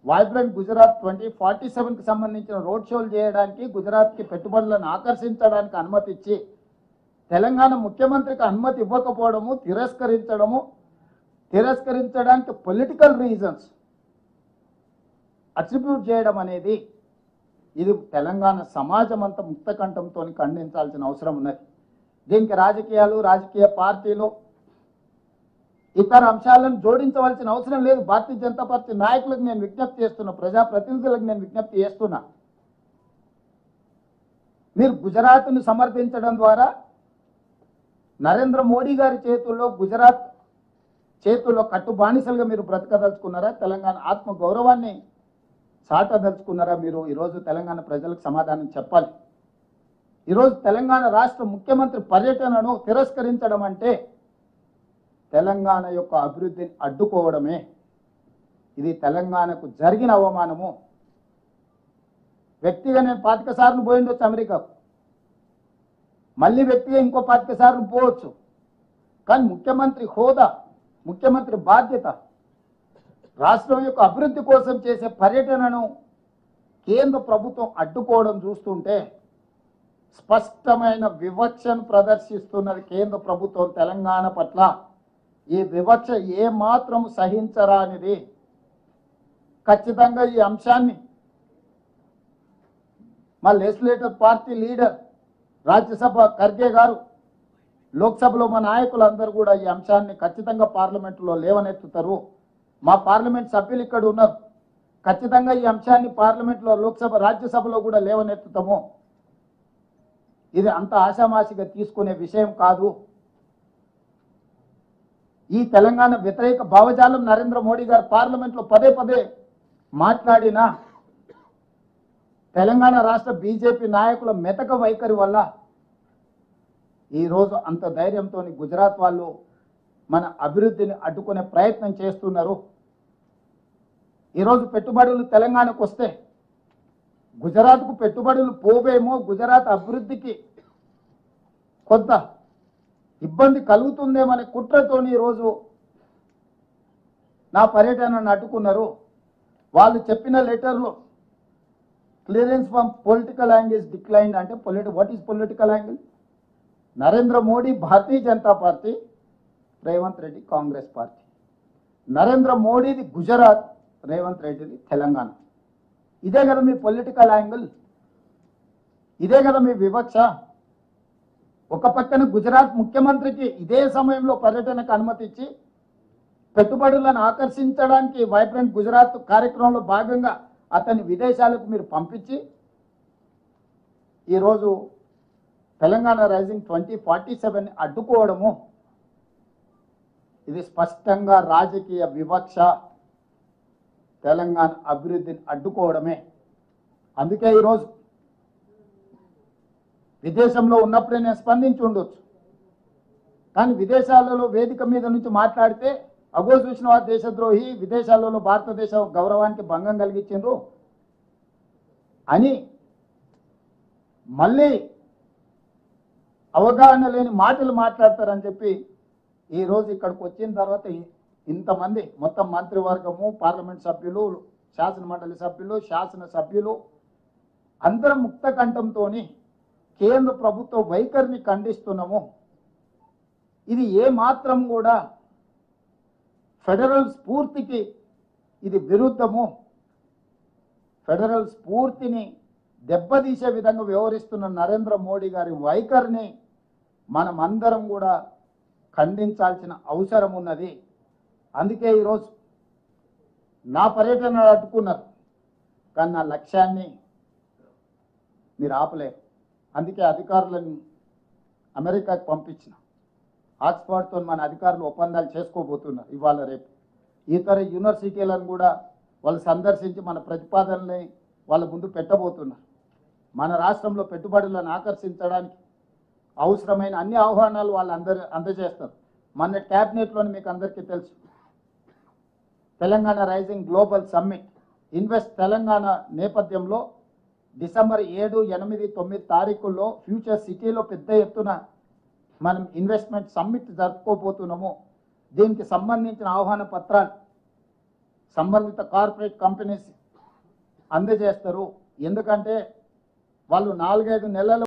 Vibrant Gujarat 2047కి సంబంధించిన road షోలు చేయడానికి, గుజరాత్కి పెట్టుబడులను ఆకర్షించడానికి అనుమతి ఇచ్చి తెలంగాణ ముఖ్యమంత్రికి అనుమతి ఇవ్వకపోవడము, తిరస్కరించడానికి పొలిటికల్ రీజన్స్ అట్రిబ్యూట్ చేయడం అనేది ఇది తెలంగాణ సమాజం అంతా ముక్తకంఠంతో ఖండించాల్సిన అవసరం ఉన్నది. దీనికి రాజకీయాలు, రాజకీయ పార్టీలు, ఇతర అంశాలను జోడించవలసిన అవసరం లేదు. భారతీయ జనతా పార్టీ నాయకులకు నేను విజ్ఞప్తి చేస్తున్నా, ప్రజాప్రతినిధులకు నేను విజ్ఞప్తి చేస్తున్నా, మీరు గుజరాత్ను సమర్థించడం ద్వారా నరేంద్ర మోడీ గారి చేతుల్లో, గుజరాత్ చేతుల్లో కట్టు బానిసలుగా మీరు బ్రతకదలుచుకున్నారా? తెలంగాణ ఆత్మ గౌరవాన్ని చాటదలుచుకున్నారా? మీరు ఈరోజు తెలంగాణ ప్రజలకు సమాధానం చెప్పాలి. ఈరోజు తెలంగాణ రాష్ట్ర ముఖ్యమంత్రి పర్యటనను తిరస్కరించడం అంటే తెలంగాణ యొక్క అభివృద్ధిని అడ్డుకోవడమే. ఇది తెలంగాణకు జరిగిన అవమానము. వ్యక్తిగా నేను 25 సార్లు పోయిండొచ్చు అమెరికాకు, మళ్ళీ వ్యక్తిగా ఇంకో 25 సార్లు పోవచ్చు. కానీ ముఖ్యమంత్రి హోదా, ముఖ్యమంత్రి బాధ్యత, రాష్ట్రం యొక్క అభివృద్ధి కోసం చేసే పర్యటనను కేంద్ర ప్రభుత్వం అడ్డుకోవడం చూస్తుంటే స్పష్టమైన వివక్షను ప్రదర్శిస్తున్నది కేంద్ర ప్రభుత్వం తెలంగాణ పట్ల. ఈ వివక్ష ఏమాత్రం సహించరానిది. ఖచ్చితంగా ఈ అంశాన్ని మా legislative party leader Rajya Sabha Kharge గారు, లోక్సభలో మా నాయకులందరూ కూడా ఈ అంశాన్ని ఖచ్చితంగా పార్లమెంటులో లేవనెత్తుతారు. మా పార్లమెంట్ సభ్యులు ఇక్కడ ఉన్నారు, ఖచ్చితంగా ఈ అంశాన్ని పార్లమెంట్లో, లోక్సభ, రాజ్యసభలో కూడా లేవనెత్తుతాము. ఇది అంత ఆషామాషిగా తీసుకునే విషయం కాదు. ఈ తెలంగాణ వ్యతిరేక భావజాలం నరేంద్ర మోడీ గారు పార్లమెంట్లో పదే పదే మాట్లాడినా తెలంగాణ రాష్ట్ర బీజేపీ నాయకుల మెతక వైఖరి వల్ల ఈరోజు అంత ధైర్యంతో గుజరాత్ వాళ్ళు మన అభివృద్ధిని అడ్డుకునే ప్రయత్నం చేస్తున్నారు. ఈరోజు పెట్టుబడులు తెలంగాణకు వస్తే గుజరాత్కు పెట్టుబడులు పోవేమో, గుజరాత్ అభివృద్ధికి కొంత ఇబ్బంది కలుగుతుందేమనే కుట్రతోని ఈరోజు నా పర్యటనను అడ్డుకున్నారు. వాళ్ళు చెప్పిన లెటర్లో clearance from political angle is declined అంటే what is political angle? Narendra Modi Bharatiya Janata party, Revanth Reddy Congress party. Narendra మోడీది గుజరాత్, రేవంత్ రెడ్డిది తెలంగాణ. ఇదే కదా మీ పొలిటికల్ యాంగిల్, ఇదే కదా మీ వివక్ష. ఒక పక్కన గుజరాత్ ముఖ్యమంత్రికి ఇదే సమయంలో పర్యటనకు అనుమతి ఇచ్చి పెట్టుబడులను ఆకర్షించడానికి వైబ్రెంట్ గుజరాత్ కార్యక్రమంలో భాగంగా అతన్ని విదేశాలకు మీరు పంపించి ఈరోజు తెలంగాణ రైజింగ్ 2047 అడ్డుకోవడము ఇది స్పష్టంగా రాజకీయ వివక్ష, తెలంగాణ అభివృద్ధిని అడ్డుకోవడమే. అందుకే ఈరోజు విదేశంలో ఉన్నప్పుడే నేను స్పందించి ఉండొచ్చు, కానీ విదేశాలలో వేదిక మీద నుంచి మాట్లాడితే అగో చూసిన వారు దేశద్రోహి, విదేశాలలో భారతదేశ గౌరవానికి భంగం కలిగించిండ్రు అని మళ్ళీ అవగాహన లేని మాటలు మాట్లాడతారని చెప్పి ఈరోజు ఇక్కడికి వచ్చిన తర్వాత ఇంతమంది మొత్తం మంత్రివర్గము, పార్లమెంట్ సభ్యులు, శాసనమండలి సభ్యులు, శాసనసభ్యులు అందరం ముక్త కంఠంతో కేంద్ర ప్రభుత్వ వైఖరిని ఖండిస్తున్నాము. ఇది ఏమాత్రం కూడా ఫెడరల్ స్ఫూర్తికి ఇది విరుద్ధము. ఫెడరల్ స్ఫూర్తిని దెబ్బతీసే విధంగా వ్యవహరిస్తున్న నరేంద్ర మోడీ గారి వైఖరిని మనం అందరం కూడా ఖండించాల్సిన అవసరం ఉన్నది. అందుకే ఈరోజు నా పర్యటన అడ్డుకున్నారు, కానీ నా లక్ష్యాన్ని మీరు ఆపలేరు. అందుకే అధికారులను అమెరికాకు పంపించిన. ఆక్స్ఫర్డ్తో మన అధికారులు ఒప్పందాలు చేసుకోబోతున్నారు ఇవాళ రేపు. ఇతర యూనివర్సిటీలను కూడా వాళ్ళు సందర్శించి మన ప్రతిపాదనల్ని వాళ్ళ ముందు పెట్టబోతున్నారు. మన రాష్ట్రంలో పెట్టుబడులను ఆకర్షించడానికి అవసరమైన అన్ని ఆహ్వానాలు వాళ్ళు అందజేస్తారు. మన క్యాబినెట్లోని మీకు అందరికీ తెలుసు, Telangana rising global summit invest Telangana నేపథ్యంలో డిసెంబర్ 7, 8, 9 తారీఖుల్లో ఫ్యూచర్ సిటీలో పెద్ద ఎత్తున మనం ఇన్వెస్ట్మెంట్ సమ్మిట్ జరుపుకోబోతున్నాము. దీనికి సంబంధించిన ఆహ్వాన పత్రాలు సంబంధిత కార్పొరేట్ కంపెనీస్ అందజేస్తారు. ఎందుకంటే వాళ్ళు 4-5 నెలలు